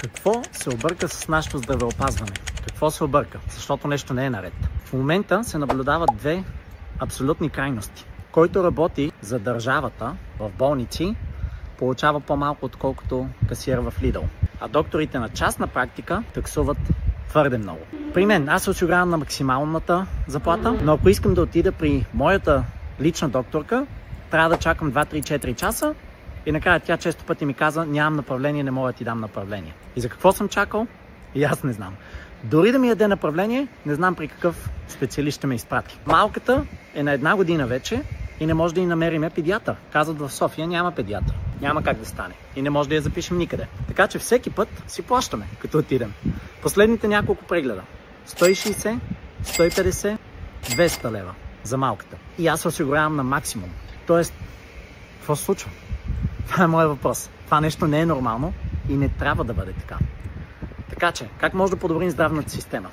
Какво се обърка с нашето здравеопазване? Какво се обърка? Защото нещо не е наред. В момента се наблюдават две абсолютни крайности. Който работи за държавата в болници, получава по-малко, отколкото касиер в Lidl. А докторите на частна практика таксуват твърде много. При мен, аз се осигурявам на максималната заплата, но ако искам да отида при моята лична докторка, трябва да чакам 2-3-4 часа и накрая тя често пъти ми каза: нямам направление, не мога да ти дам направление. И за какво съм чакал? И аз не знам. Дори да ми даде направление, не знам при какъв специалист ще ме изпрати. Малката е на 1 година вече и не може да й намериме педиатър. Казват, в София няма педиатър. Няма как да стане. И не може да я запишем никъде. Така че всеки път си плащаме, като отидем. Последните няколко прегледа. 160, 150, 200 лева за малката. И аз се осигурявам на максимум. Тоест, какво се случва? Това е моят въпрос. Това нещо не е нормално и не трябва да бъде така. Така че, как може да подобрим здравната система?